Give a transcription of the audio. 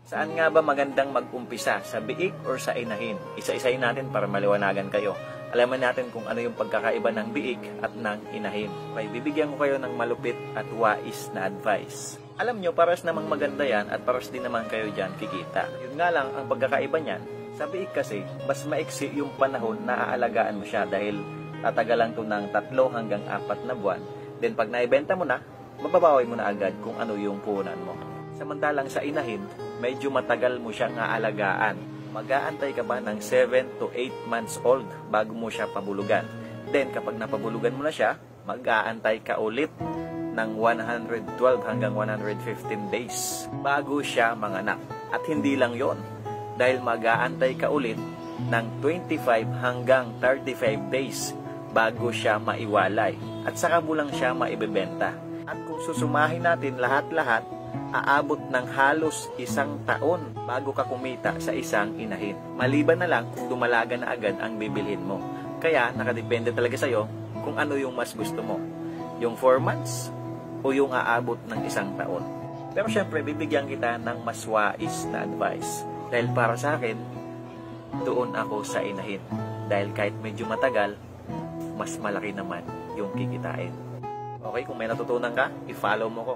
Saan nga ba magandang mag-umpisa? Sa biik or sa inahin? Isa-isayin natin para maliwanagan kayo. Alaman natin kung ano yung pagkakaiba ng biik at ng inahin. Okay, bibigyan ko kayo ng malupit at wais na advice. Alam nyo, paras namang maganda yan at paras din naman kayo dyan kikita. Yun nga lang, ang pagkakaiba niyan, sa biik kasi, mas maiksi yung panahon na aalagaan mo siya dahil tatagalan to ng 3 hanggang 4 na buwan. Then pag naibenta mo na, mababawi mo na agad kung ano yung puhunan mo. Samantalang sa inahin, medyo matagal mo siyang aalagaan. Mag-aantay ka ba ng 7 to 8 months old bago mo siya pabulugan. Then kapag napabulugan mo na siya, mag-aantay ka ulit ng 112 hanggang 115 days bago siya manganak. At hindi lang yon, dahil mag-aantay ka ulit ng 25 hanggang 35 days bago siya maiwalay. At saka mo lang siya maibebenta. At kung susumahin natin lahat-lahat, aabot ng halos 1 taon bago ka kumita sa isang inahin. Maliban na lang kung dumalaga na agad ang bibilhin mo. Kaya nakadepende talaga sa'yo kung ano yung mas gusto mo. Yung 4 months o yung aabot ng 1 taon. Pero syempre, bibigyan kita ng mas wais na advice. Dahil para sa akin, doon ako sa inahin. Dahil kahit medyo matagal, mas malaki naman yung kikitain. Okay, kung may natutunan ka, i-follow mo ko.